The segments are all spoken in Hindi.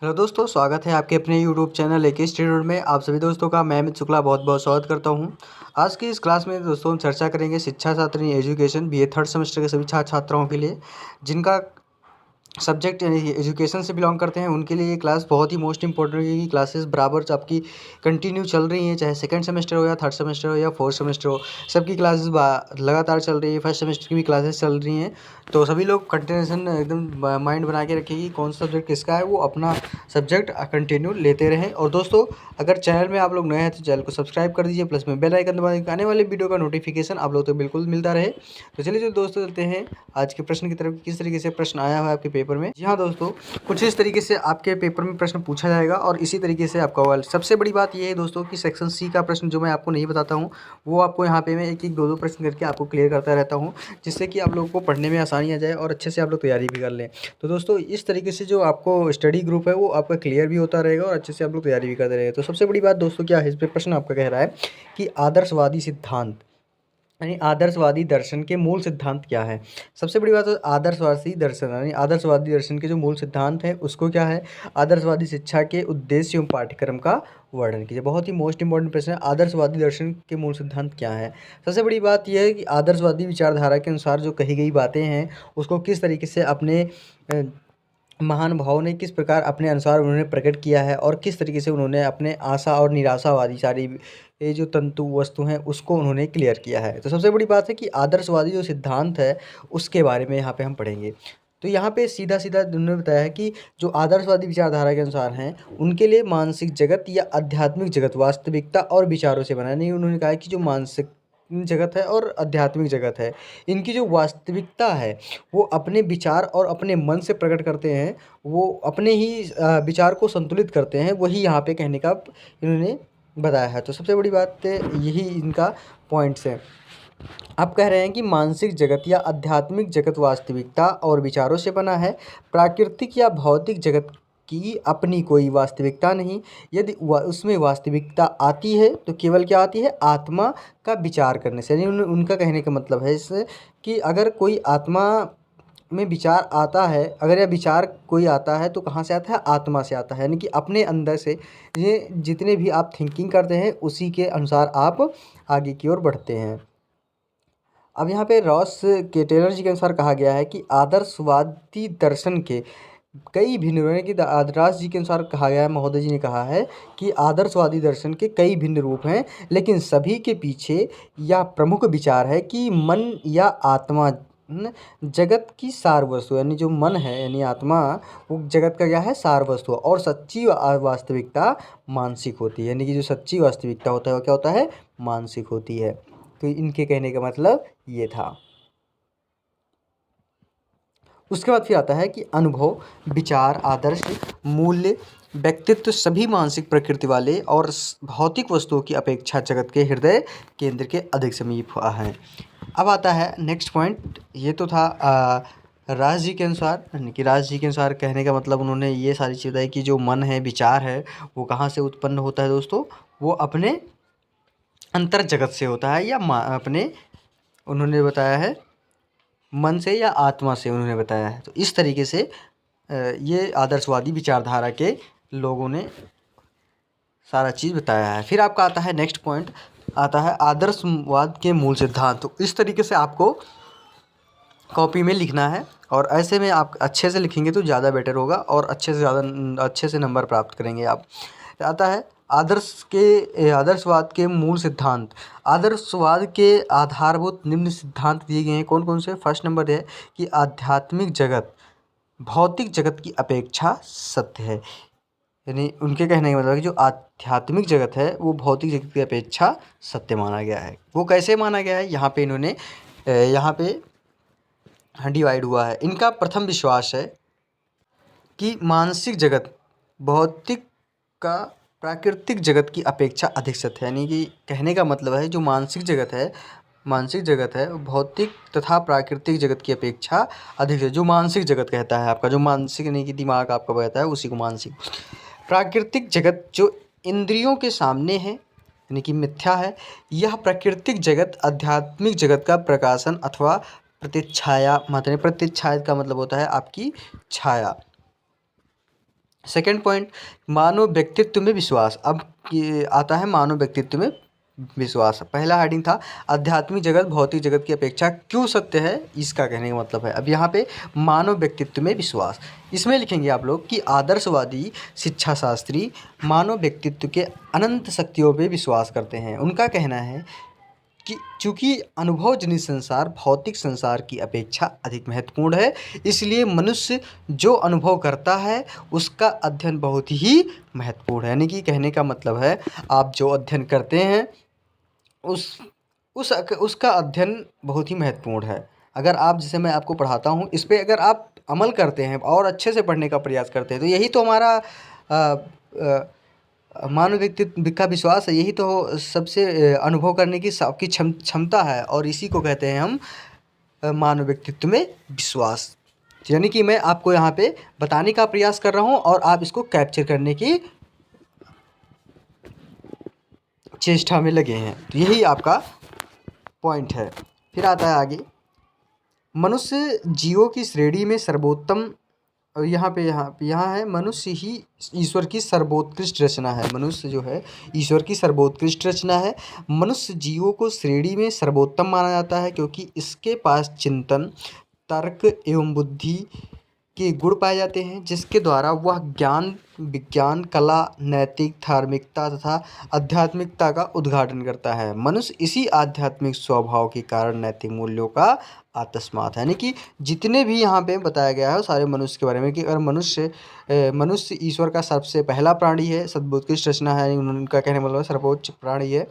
हेलो दोस्तों, स्वागत है आपके अपने यूट्यूब चैनल एक स्टूडेंट में। आप सभी दोस्तों का मैं अमित शुक्ला बहुत बहुत स्वागत करता हूं। आज की इस क्लास में दोस्तों हम चर्चा करेंगे शिक्षा Shastri education BA third semester के सभी छात्र छात्राओं के लिए जिनका सब्जेक्ट यानी एजुकेशन से बिलोंग करते हैं। उनके लिए ये क्लास बहुत ही मोस्ट इंपॉर्टेंट है कि क्लासेस बराबर आपकी कंटिन्यू चल रही हैं, चाहे सेकंड सेमेस्टर हो या थर्ड सेमेस्टर हो या फोर्थ सेमेस्टर हो। सबकी क्लासेस लगातार चल रही है। फर्स्ट सेमेस्टर की भी क्लासेस चल रही हैं, तो सभी लोग कंटिन्यूशन एकदम माइंड बना के रखें कि कौन सा सब्जेक्ट किसका है, वो अपना सब्जेक्ट कंटिन्यू लेते रहें। और दोस्तों, अगर चैनल में आप लोग नए हैं तो चैनल को सब्सक्राइब कर दीजिए, प्लस में बेल आइकन दबा दें, आने वाले वीडियो का नोटिफिकेशन आप लोग तो बिल्कुल मिलता रहे। तो चलिए जो दोस्तों चलते हैं आज के प्रश्न की तरफ। किस तरीके से प्रश्न आया हुआ है आपके पेपर में। जी हाँ दोस्तों, कुछ इस तरीके से आपके पेपर में प्रश्न पूछा जाएगा और इसी तरीके से आपका होगा। सबसे बड़ी बात यह है दोस्तों कि सेक्शन सी का प्रश्न जो मैं आपको नहीं बताता हूँ, वो आपको यहाँ पे मैं एक एक दो दो प्रश्न करके आपको क्लियर करता रहता हूँ, जिससे कि आप लोगों को पढ़ने में आसानी आ जाए और अच्छे से आप लोग तैयारी भी कर लें। तो दोस्तों, इस तरीके से जो आपको स्टडी ग्रुप है वो आपका क्लियर भी होता रहेगा और अच्छे से आप लोग तैयारी भी करते रहेंगे। तो सबसे बड़ी बात दोस्तों क्या है, इस पे प्रश्न आपका कह रहा है कि आदर्शवादी सिद्धांत यानी आदर्शवादी दर्शन के मूल सिद्धांत क्या है। सबसे बड़ी बात है आदर्शवादी दर्शन यानी आदर्शवादी दर्शन के जो मूल सिद्धांत है उसको क्या है। आदर्शवादी शिक्षा के उद्देश्य एवं पाठ्यक्रम का वर्णन कीजिए। बहुत ही मोस्ट इंपॉर्टेंट प्रश्न है, आदर्शवादी दर्शन के मूल सिद्धांत क्या है। सबसे बड़ी बात यह है कि आदर्शवादी विचारधारा के अनुसार जो कही गई बातें हैं उसको किस तरीके से अपने महान भावों ने किस प्रकार अपने अनुसार उन्होंने प्रकट किया है और किस तरीके से उन्होंने अपने आशा और निराशावादी सारी ये जो तंतु वस्तु हैं उसको उन्होंने क्लियर किया है। तो सबसे बड़ी बात है कि आदर्शवादी जो सिद्धांत है उसके बारे में यहाँ पे हम पढ़ेंगे। तो यहाँ पे सीधा सीधा उन्होंने बताया है कि जो आदर्शवादी विचारधारा के अनुसार हैं उनके लिए मानसिक जगत या आध्यात्मिक जगत वास्तविकता और विचारों से बना नहीं। उन्होंने कहा है कि जो मानसिक जगत है और आध्यात्मिक जगत है, इनकी जो वास्तविकता है वो अपने विचार और अपने मन से प्रकट करते हैं। वो अपने ही विचार को संतुलित करते हैं, वही यहाँ पे कहने का इन्होंने बताया है। तो सबसे बड़ी बात यही इनका पॉइंट्स है। आप कह रहे हैं कि मानसिक जगत या आध्यात्मिक जगत वास्तविकता और विचारों से बना है। प्राकृतिक या भौतिक जगत की अपनी कोई वास्तविकता नहीं। यदि उसमें वास्तविकता आती है तो केवल क्या आती है, आत्मा का विचार करने से। यानी उनका कहने का मतलब है इससे कि अगर कोई आत्मा में विचार आता है, अगर यह विचार कोई आता है तो कहाँ से आता है, आत्मा से आता है। यानी कि अपने अंदर से ये जितने भी आप थिंकिंग करते हैं उसी के अनुसार आप आगे की ओर बढ़ते हैं। अब यहाँ पे रॉस के टेलर जी के अनुसार कहा गया है कि आदर्शवादी दर्शन के कई भिन्न यानी कि राज जी के अनुसार कहा गया है, महोदय जी ने कहा है कि आदर्शवादी दर्शन के कई भिन्न रूप हैं, लेकिन सभी के पीछे यह प्रमुख विचार है कि मन या आत्मा जगत की सार वस्तु यानी जो मन है यानी आत्मा वो जगत का क्या है, सार वस्तु है। और सच्ची वास्तविकता मानसिक होती है। यानी कि जो सच्ची वास्तविकता होता है वो क्या होता है, मानसिक होती है। तो इनके कहने का मतलब ये था। उसके बाद फिर आता है कि अनुभव, विचार, आदर्श, मूल्य, व्यक्तित्व सभी मानसिक प्रकृति वाले और भौतिक वस्तुओं की अपेक्षा जगत के हृदय केंद्र के अधिक समीप हैं। अब आता है नेक्स्ट पॉइंट। ये तो था राज जी के अनुसार, यानी कि राज जी के अनुसार कहने का मतलब उन्होंने ये सारी चीज़ बताई कि जो मन है, विचार है, वो कहाँ से उत्पन्न होता है दोस्तों, वो अपने अंतर जगत से होता है या अपने उन्होंने बताया है मन से या आत्मा से उन्होंने बताया है। तो इस तरीके से ये आदर्शवादी विचारधारा के लोगों ने सारा चीज़ बताया है। फिर आपका आता है नेक्स्ट पॉइंट, आता है आदर्शवाद के मूल सिद्धांत। तो इस तरीके से आपको कॉपी में लिखना है और ऐसे में आप अच्छे से लिखेंगे तो ज़्यादा बेटर होगा और अच्छे से नंबर प्राप्त करेंगे आप। आता है आदर्शवाद के मूल सिद्धांत। आदर्शवाद के आधारभूत निम्न सिद्धांत दिए गए हैं। कौन कौन से। फर्स्ट नंबर है कि आध्यात्मिक जगत भौतिक जगत की अपेक्षा सत्य है। यानी उनके कहने का मतलब है कि जो आध्यात्मिक जगत है वो भौतिक जगत की अपेक्षा सत्य माना गया है। वो कैसे माना गया है, यहाँ पे इन्होंने यहाँ पे डिवाइड हुआ है। इनका प्रथम विश्वास है कि मानसिक जगत भौतिक का प्राकृतिक जगत की अपेक्षा अधिक सत्य है। यानी कि कहने का मतलब है जो मानसिक जगत है भौतिक तथा प्राकृतिक जगत की अपेक्षा अधिक है। जो मानसिक जगत कहता है आपका, जो मानसिक यानी कि दिमाग आपका कहता है उसी को मानसिक। प्राकृतिक जगत जो इंद्रियों के सामने है यानी कि मिथ्या है। यह प्राकृतिक जगत आध्यात्मिक जगत का प्रकाशन अथवा प्रतिच्छाया, मतलब प्रतिच्छाया का मतलब होता है आपकी छाया। सेकंड पॉइंट, मानव व्यक्तित्व में विश्वास। अब ये आता है मानव व्यक्तित्व में विश्वास। पहला हेडिंग था आध्यात्मिक जगत भौतिक जगत की अपेक्षा क्यों सत्य है, इसका कहने का मतलब है। अब यहाँ पे मानव व्यक्तित्व में विश्वास, इसमें लिखेंगे आप लोग कि आदर्शवादी शिक्षा शास्त्री मानव व्यक्तित्व के अनंत शक्तियों पे विश्वास करते हैं। उनका कहना है कि चूँकि अनुभवजनित संसार भौतिक संसार की अपेक्षा अधिक महत्वपूर्ण है, इसलिए मनुष्य जो अनुभव करता है उसका अध्ययन बहुत ही महत्वपूर्ण है। यानी कि कहने का मतलब है आप जो अध्ययन करते हैं उसका अध्ययन बहुत ही महत्वपूर्ण है। अगर आप, जैसे मैं आपको पढ़ाता हूँ, इस पे अगर आप अमल करते हैं और अच्छे से पढ़ने का प्रयास करते हैं तो यही तो हमारा मानव व्यक्तित्व का विश्वास है। यही तो सबसे अनुभव करने की सबकी क्षमता है और इसी को कहते हैं हम मानव व्यक्तित्व में विश्वास। यानी कि मैं आपको यहाँ पे बताने का प्रयास कर रहा हूँ और आप इसको कैप्चर करने की चेष्टा में लगे हैं, तो यही आपका पॉइंट है। फिर आता है आगे, मनुष्य जीवों की श्रेणी में सर्वोत्तम। और यहाँ है मनुष्य ही ईश्वर की सर्वोत्कृष्ट रचना है। मनुष्य जो है ईश्वर की सर्वोत्कृष्ट रचना है। मनुष्य जीवों को श्रेणी में सर्वोत्तम माना जाता है क्योंकि इसके पास चिंतन, तर्क एवं बुद्धि के गुण पाए जाते हैं, जिसके द्वारा वह ज्ञान, विज्ञान, कला, नैतिक, धार्मिकता तथा आध्यात्मिकता का उद्घाटन करता है। मनुष्य इसी आध्यात्मिक स्वभाव के कारण नैतिक मूल्यों का आत्मसात है। यानी कि जितने भी यहाँ पे बताया गया है सारे मनुष्य के बारे में कि अगर मनुष्य ईश्वर का सबसे पहला प्राणी है, सर्वोत्कृष्ट रचना है, उनका कहने मतलब सर्वोच्च प्राणी है।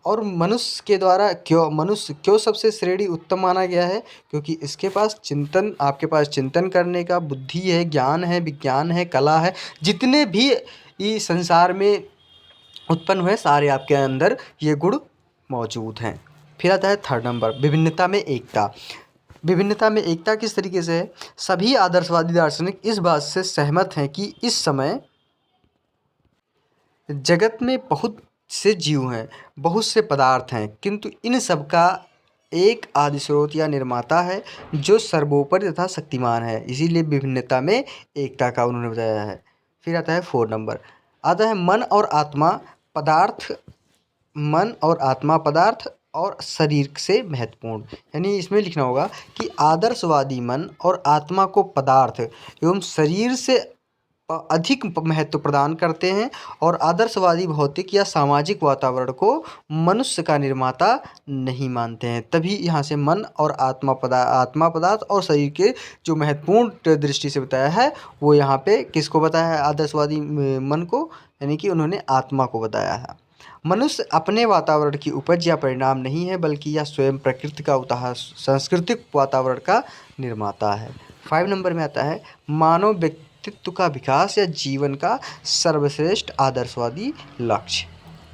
और मनुष्य क्यों सबसे श्रेणी उत्तम माना गया है, क्योंकि इसके पास चिंतन, आपके पास चिंतन करने का बुद्धि है, ज्ञान है, विज्ञान है, कला है, जितने भी इस संसार में उत्पन्न हुए सारे आपके अंदर ये गुण मौजूद हैं। फिर आता है थर्ड नंबर, विभिन्नता में एकता। विभिन्नता में एकता किस तरीके से है, सभी आदर्शवादी दार्शनिक इस बात से सहमत हैं कि इस समय जगत में बहुत से जीव हैं, बहुत से पदार्थ हैं, किंतु इन सब का एक आदि स्रोत या निर्माता है जो सर्वोपरि तथा शक्तिमान है। इसीलिए विभिन्नता में एकता का उन्होंने बताया है। फिर आता है 4 नंबर, आता है मन और आत्मा पदार्थ और शरीर से महत्वपूर्ण। यानी इसमें लिखना होगा कि आदर्शवादी मन और आत्मा को पदार्थ एवं शरीर से अधिक महत्व प्रदान करते हैं और आदर्शवादी भौतिक या सामाजिक वातावरण को मनुष्य का निर्माता नहीं मानते हैं। तभी यहाँ से मन और आत्मा पदार्थ और शरीर के जो महत्वपूर्ण दृष्टि से बताया है वो यहाँ पे किसको बताया है, आदर्शवादी मन को, यानी कि उन्होंने आत्मा को बताया है। मनुष्य अपने वातावरण की उपज या परिणाम नहीं है, बल्कि यह स्वयं प्रकृति का सांस्कृतिक वातावरण का निर्माता है। 5 नंबर में आता है मानव व्यक्तित्व का विकास या जीवन का सर्वश्रेष्ठ आदर्शवादी लक्ष्य।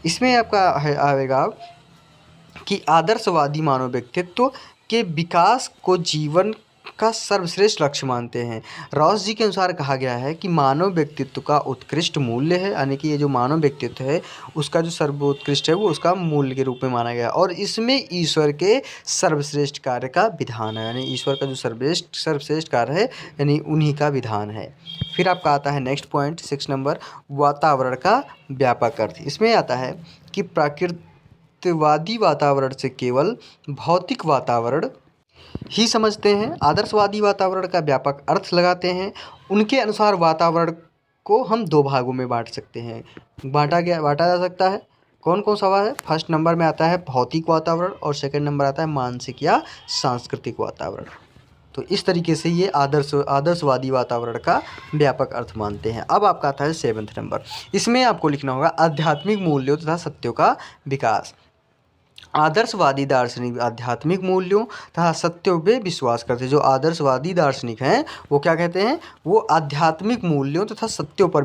इसमें आपका आएगा कि आदर्शवादी मानव व्यक्तित्व के विकास को जीवन का सर्वश्रेष्ठ लक्ष्य मानते हैं। रॉस जी के अनुसार कहा गया है कि मानव व्यक्तित्व का उत्कृष्ट मूल्य है, यानी कि ये जो मानव व्यक्तित्व है उसका जो सर्वोत्कृष्ट है वो उसका मूल्य के रूप में माना गया और इसमें ईश्वर के सर्वश्रेष्ठ कार्य का विधान है, यानी ईश्वर का जो सर्वश्रेष्ठ कार्य है यानी उन्हीं का विधान है। फिर आपका आता है नेक्स्ट पॉइंट 6 नंबर, वातावरण का व्यापक अर्थ। इसमें आता है कि प्रकृतिवादी वातावरण से केवल भौतिक वातावरण ही समझते हैं। आदर्शवादी वातावरण का व्यापक अर्थ लगाते हैं। उनके अनुसार वातावरण को हम 2 भागों में बांट सकते हैं, बांटा जा सकता है। कौन कौन सा है, फर्स्ट नंबर में आता है भौतिक वातावरण और सेकंड नंबर आता है मानसिक या सांस्कृतिक वातावरण। तो इस तरीके से ये आदर्शवादी वातावरण का व्यापक अर्थ मानते हैं। अब आपका आता है 7th नंबर, इसमें आपको लिखना होगा आध्यात्मिक मूल्यों तथा सत्यों का विकास। आदर्शवादी दार्शनिक आध्यात्मिक मूल्यों तथा सत्यों पे विश्वास करते हैं। जो आदर्शवादी दार्शनिक हैं वो क्या कहते हैं, वो आध्यात्मिक मूल्यों तथा सत्यों पर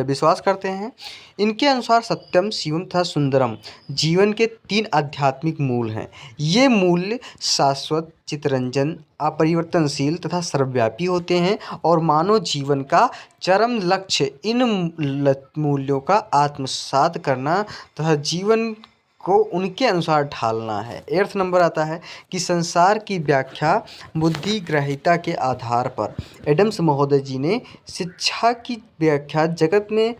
विश्वास करते हैं। इनके अनुसार सत्यम, शिवम तथा सुंदरम जीवन के 3 आध्यात्मिक मूल हैं। ये मूल्य शाश्वत, चितरंजन, अपरिवर्तनशील तथा सर्वव्यापी होते हैं और मानव जीवन का चरम लक्ष्य इन मूल्यों का आत्मसात करना तथा जीवन को उनके अनुसार ढालना है। 8 नंबर आता है कि संसार की व्याख्या बुद्धि ग्राह्यता के आधार पर। एडम्स महोदय जी ने शिक्षा की व्याख्या जगत में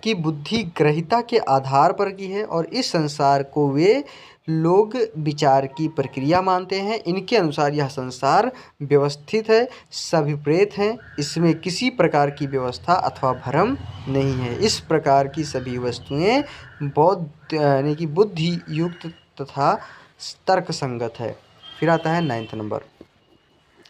की बुद्धि ग्राह्यता के आधार पर की है और इस संसार को वे लोग विचार की प्रक्रिया मानते हैं। इनके अनुसार यह संसार व्यवस्थित है, सभिप्रेत है, इसमें किसी प्रकार की व्यवस्था अथवा भ्रम नहीं है। इस प्रकार की सभी वस्तुएं बौद्ध यानी कि बुद्धि युक्त तथा तर्क संगत है। फिर आता है 9 नंबर।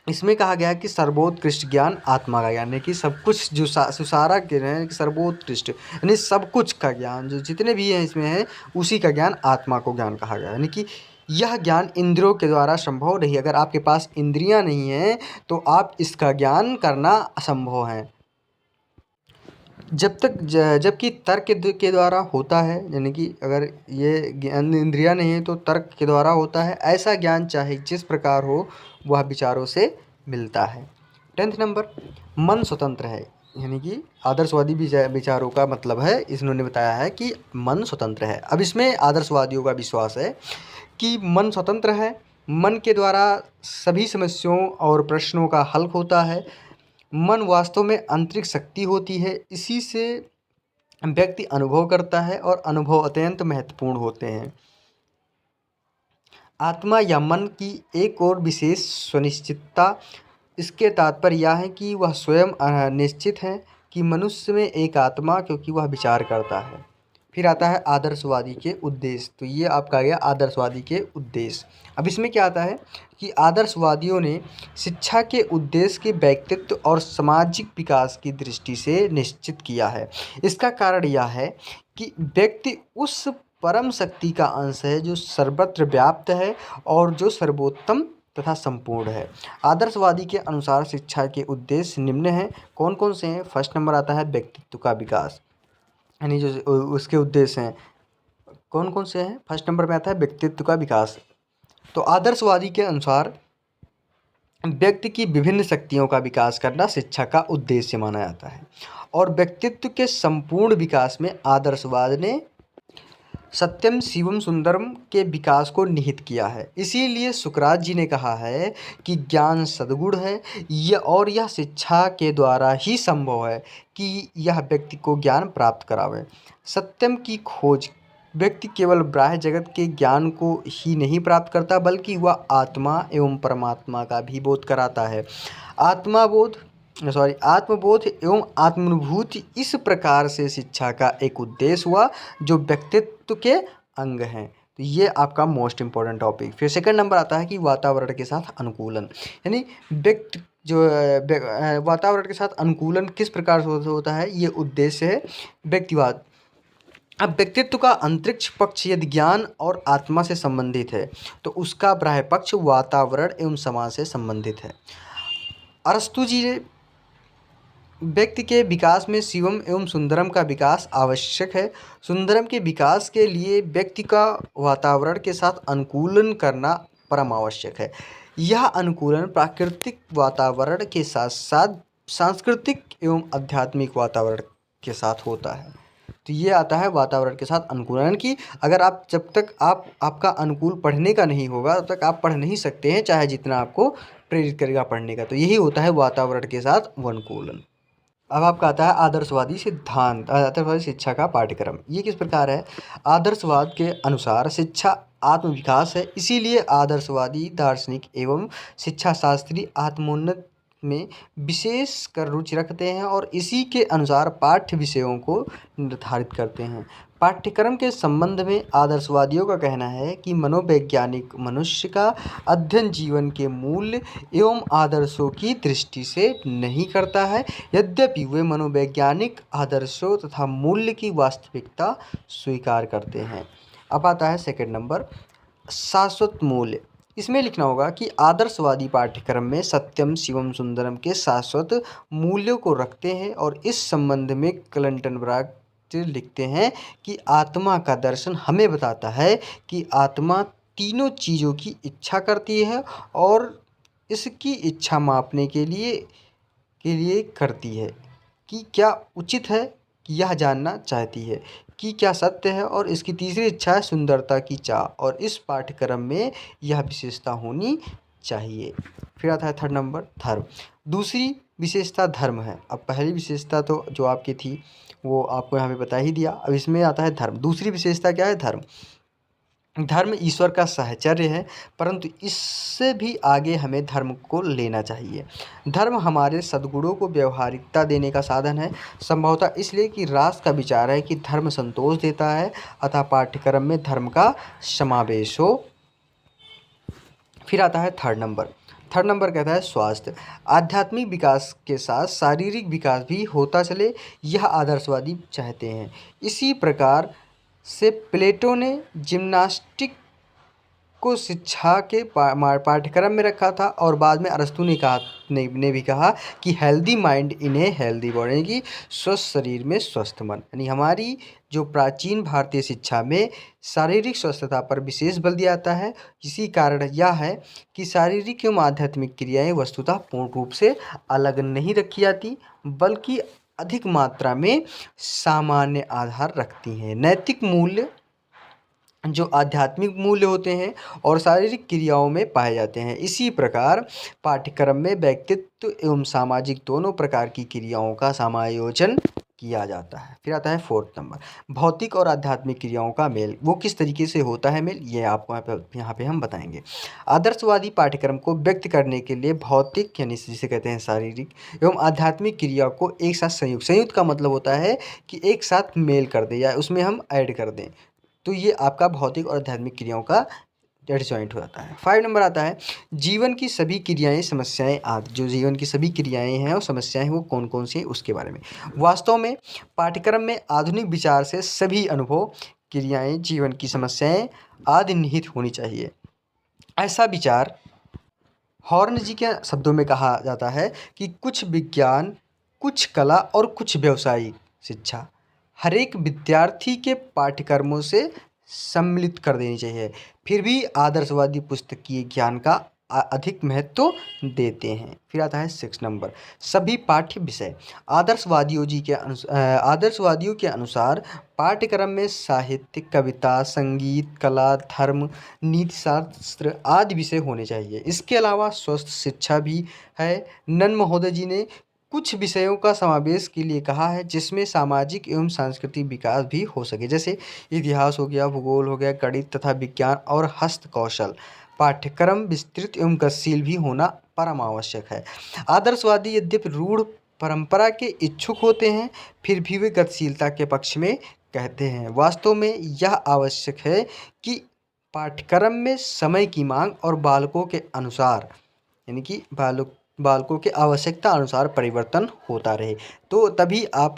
इसमें कहा गया है कि सर्वोत्कृष्ट ज्ञान आत्मा का ज्ञान है कि सब कुछ जो सुसारा के हैं कि सर्वोत्कृष्ट यानी सब कुछ का ज्ञान जो जितने भी हैं इसमें है उसी का ज्ञान आत्मा को ज्ञान कहा गया। यानी कि यह ज्ञान इंद्रियों के द्वारा संभव नहीं। अगर आपके पास इंद्रियां नहीं हैं तो आप इसका ज्ञान करना असंभव है। जबकि तर्क के द्वारा होता है, यानी कि अगर ये ज्ञान इंद्रियां नहीं है तो तर्क के द्वारा होता है। ऐसा ज्ञान चाहे जिस प्रकार हो वह विचारों से मिलता है। 10 नंबर, मन स्वतंत्र है। यानी कि आदर्शवादी विचारों का मतलब है, इन्होंने बताया है कि मन स्वतंत्र है। अब इसमें आदर्शवादियों का विश्वास है कि मन स्वतंत्र है, मन के द्वारा सभी समस्याओं और प्रश्नों का हल होता है। मन वास्तव में आंतरिक शक्ति होती है, इसी से व्यक्ति अनुभव करता है और अनुभव अत्यंत महत्वपूर्ण होते हैं। आत्मा या मन की एक और विशेष सुनिश्चितता, इसके तात्पर्य यह है कि वह स्वयं निश्चित है कि मनुष्य में एक आत्मा क्योंकि वह विचार करता है। फिर आता है आदर्शवादी के उद्देश्य। तो ये आपका गया आदर्शवादी के उद्देश्य। अब इसमें क्या आता है कि आदर्शवादियों ने शिक्षा के उद्देश्य के व्यक्तित्व और सामाजिक विकास की दृष्टि से निश्चित किया है। इसका कारण यह है कि व्यक्ति उस परम शक्ति का अंश है जो सर्वत्र व्याप्त है और जो सर्वोत्तम तथा संपूर्ण है। आदर्शवादी के अनुसार शिक्षा के उद्देश्य निम्न हैं। कौन कौन से हैं? फर्स्ट नंबर आता है व्यक्तित्व का विकास, यानी जो उसके उद्देश्य हैं कौन कौन से हैं? फर्स्ट नंबर में आता है व्यक्तित्व का विकास। तो आदर्शवादी के अनुसार व्यक्ति की विभिन्न शक्तियों का विकास करना शिक्षा का उद्देश्य माना जाता है और व्यक्तित्व के संपूर्ण विकास में आदर्शवाद ने सत्यम शिवम सुंदरम के विकास को निहित किया है। इसीलिए सुकरात जी ने कहा है कि ज्ञान सद्गुण है और यह शिक्षा के द्वारा ही संभव है कि यह व्यक्ति को ज्ञान प्राप्त करावे। सत्यम की खोज व्यक्ति केवल बाह्य जगत के ज्ञान को ही नहीं प्राप्त करता बल्कि वह आत्मा एवं परमात्मा का भी बोध कराता है। आत्मबोध एवं आत्मानुभूति इस प्रकार से शिक्षा का एक उद्देश्य हुआ जो व्यक्तित्व के अंग हैं। तो ये आपका मोस्ट इम्पोर्टेंट टॉपिक। फिर सेकंड नंबर आता है कि वातावरण के साथ अनुकूलन, यानी वातावरण के साथ अनुकूलन किस प्रकार से होता है, ये उद्देश्य है व्यक्तिवाद। अब व्यक्तित्व का अंतरिक्ष पक्ष यदि ज्ञान और आत्मा से संबंधित है तो उसका बाह्य पक्ष वातावरण एवं समाज से संबंधित है। अरस्तु जी ने व्यक्ति के विकास में शिवम एवं सुंदरम का विकास आवश्यक है। सुंदरम के विकास के लिए व्यक्ति का वातावरण के साथ अनुकूलन करना परम आवश्यक है। यह अनुकूलन प्राकृतिक वातावरण के साथ साथ सांस्कृतिक एवं आध्यात्मिक वातावरण के साथ होता है। तो ये आता है वातावरण के साथ अनुकूलन की अगर आप जब तक आपका अनुकूल पढ़ने का नहीं होगा तब तक आप पढ़ नहीं सकते हैं, चाहे जितना आपको प्रेरित करेगा पढ़ने का। तो यही होता है वातावरण के साथ अनुकूलन। अब आपका आता है आदर्शवादी सिद्धांत, आदर्शवादी शिक्षा का पाठ्यक्रम। ये किस प्रकार है? आदर्शवाद के अनुसार शिक्षा आत्मविकास है, इसीलिए आदर्शवादी दार्शनिक एवं शिक्षा शास्त्री आत्मोन्नत में विशेष कर रुचि रखते हैं और इसी के अनुसार पाठ्य विषयों को निर्धारित करते हैं। पाठ्यक्रम के संबंध में आदर्शवादियों का कहना है कि मनोवैज्ञानिक मनुष्य का अध्ययन जीवन के मूल्य एवं आदर्शों की दृष्टि से नहीं करता है, यद्यपि वे मनोवैज्ञानिक आदर्शों तथा मूल्य की वास्तविकता स्वीकार करते हैं। अब आता है सेकंड नंबर, शाश्वत मूल्य। इसमें लिखना होगा कि आदर्शवादी पाठ्यक्रम में सत्यम शिवम सुंदरम के शाश्वत मूल्यों को रखते हैं और इस संबंध में क्लटनबर्ग लिखते हैं कि आत्मा का दर्शन हमें बताता है कि आत्मा तीनों चीज़ों की इच्छा करती है और इसकी इच्छा मापने के लिए करती है कि क्या उचित है कि यह जानना चाहती है की क्या सत्य है, और इसकी तीसरी इच्छा है सुंदरता की चाह, और इस पाठ्यक्रम में यह विशेषता होनी चाहिए। फिर आता है थर्ड नंबर धर्म। दूसरी विशेषता धर्म है। अब पहली विशेषता तो जो आपकी थी वो आपको यहाँ पे बता ही दिया। अब इसमें आता है धर्म। दूसरी विशेषता क्या है? धर्म। धर्म ईश्वर का साहचर्य है, परंतु इससे भी आगे हमें धर्म को लेना चाहिए। धर्म हमारे सद्गुणों को व्यवहारिकता देने का साधन है, संभवतः इसलिए कि राष्ट्र का विचार है कि धर्म संतोष देता है, अतः पाठ्यक्रम में धर्म का समावेश हो। फिर आता है थर्ड नंबर। थर्ड नंबर कहता है स्वास्थ्य। आध्यात्मिक विकास के साथ शारीरिक विकास भी होता चले, यह आदर्शवादी चाहते हैं। इसी प्रकार से प्लेटो ने जिम्नास्टिक को शिक्षा के पाठ्यक्रम में रखा था, और बाद में अरस्तु ने भी कहा कि healthy mind in a healthy body, यानी कि स्वस्थ शरीर में स्वस्थ मन। यानी हमारी जो प्राचीन भारतीय शिक्षा में शारीरिक स्वस्थता पर विशेष बल दिया जाता है। इसी कारण यह है कि शारीरिक एवं आध्यात्मिक क्रियाएं वस्तुतः पूर्ण रूप से अलग नहीं रखी जाती, बल्कि अधिक मात्रा में सामान्य आधार रखती हैं। नैतिक मूल्य जो आध्यात्मिक मूल्य होते हैं और शारीरिक क्रियाओं में पाए जाते हैं। इसी प्रकार पाठ्यक्रम में व्यक्तित्व एवं सामाजिक दोनों प्रकार की क्रियाओं का समायोजन किया जाता है। फिर आता है फोर्थ नंबर, भौतिक और आध्यात्मिक क्रियाओं का मेल। वो किस तरीके से होता है मेल, ये आपको यहाँ पे हम बताएंगे। आदर्शवादी पाठ्यक्रम को व्यक्त करने के लिए भौतिक यानी जिसे कहते हैं शारीरिक एवं आध्यात्मिक क्रिया को एक साथ संयुक्त का मतलब होता है कि एक साथ मेल कर दें या उसमें हम ऐड कर दें, तो ये आपका भौतिक और आध्यात्मिक क्रियाओं का एडजॉइंट हो जाता है। 5 नंबर आता है जीवन की सभी क्रियाएं समस्याएं आदि। जो जीवन की सभी क्रियाएं हैं और समस्याएं वो कौन कौन सी हैं उसके बारे में। वास्तव में पाठ्यक्रम में आधुनिक विचार से सभी अनुभव क्रियाएं जीवन की समस्याएं आदि निहित होनी चाहिए। ऐसा विचार हॉर्न जी के शब्दों में कहा जाता है कि कुछ विज्ञान, कुछ कला और कुछ व्यावसायिक शिक्षा हर एक विद्यार्थी के पाठ्यक्रमों से सम्मिलित कर देनी चाहिए। फिर भी आदर्शवादी पुस्तकीय ज्ञान का अधिक महत्व देते हैं। फिर आता है 6 नंबर, सभी पाठ्य विषय। आदर्शवादियों के अनुसार पाठ्यक्रम में साहित्य, कविता, संगीत, कला, धर्म, नीतिशास्त्र आदि विषय होने चाहिए। इसके अलावा स्वस्थ शिक्षा भी है। नन महोदय जी ने कुछ विषयों का समावेश के लिए कहा है जिसमें सामाजिक एवं सांस्कृतिक विकास भी हो सके, जैसे इतिहास हो गया, भूगोल हो गया, गणित तथा विज्ञान और हस्त कौशल। पाठ्यक्रम विस्तृत एवं गतिशील भी होना परम आवश्यक है। आदर्शवादी यद्यपि रूढ़ परंपरा के इच्छुक होते हैं, फिर भी वे गतिशीलता के पक्ष में कहते हैं। वास्तव में यह आवश्यक है कि पाठ्यक्रम में समय की मांग और बालकों के अनुसार, यानी कि बालकों के आवश्यकता अनुसार परिवर्तन होता रहे, तो तभी आप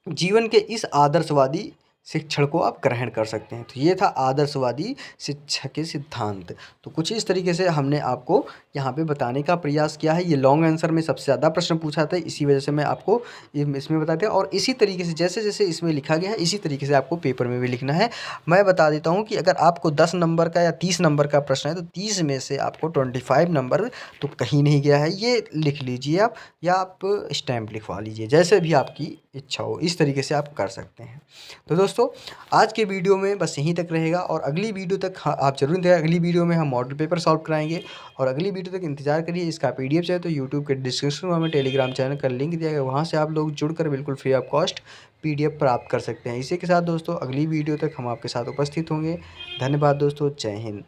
जीवन के इस आदर्शवादी शिक्षण को आप ग्रहण कर सकते हैं। तो ये था आदर्शवादी शिक्षा के सिद्धांत। तो कुछ इस तरीके से हमने आपको यहाँ पे बताने का प्रयास किया है। ये लॉन्ग आंसर में सबसे ज़्यादा प्रश्न पूछा था, इसी वजह से मैं आपको इसमें बताते हैं, और इसी तरीके से जैसे जैसे इसमें लिखा गया है इसी तरीके से आपको पेपर में भी लिखना है। मैं बता देता हूँ कि अगर आपको 10 नंबर का या 30 नंबर का प्रश्न है तो 30 में से आपको 25 नंबर तो कहीं नहीं गया है, ये लिख लीजिए आप, या आप स्टैम्प लिखवा लीजिए, जैसे भी आपकी इच्छा हो, इस तरीके से आप कर सकते हैं। तो दोस्तों आज के वीडियो में बस यहीं तक रहेगा, और अगली वीडियो तक आप जरूर इंतजार। अगली वीडियो में हम मॉडल पेपर सॉल्व कराएंगे, और अगली वीडियो तक इंतजार करिए। इसका पीडीएफ चाहिए तो यूट्यूब के डिस्क्रिप्शन में हमें टेलीग्राम चैनल का लिंक दिया गया, वहाँ से आप लोग जुड़कर बिल्कुल फ्री ऑफ कॉस्ट पीडीएफ प्राप्त कर सकते हैं। इसी के साथ दोस्तों अगली वीडियो तक हम आपके साथ उपस्थित होंगे। धन्यवाद दोस्तों, जय हिंद।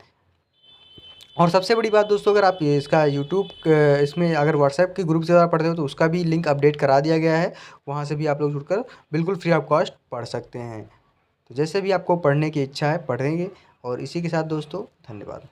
और सबसे बड़ी बात दोस्तों, अगर आप इसका यूट्यूब इसमें अगर व्हाट्सएप के ग्रुप से ज़्यादा पढ़ते हो तो उसका भी लिंक अपडेट करा दिया गया है, वहाँ से भी आप लोग जुड़कर बिल्कुल फ्री ऑफ कॉस्ट पढ़ सकते हैं। तो जैसे भी आपको पढ़ने की इच्छा है पढ़ेंगे। और इसी के साथ दोस्तों धन्यवाद।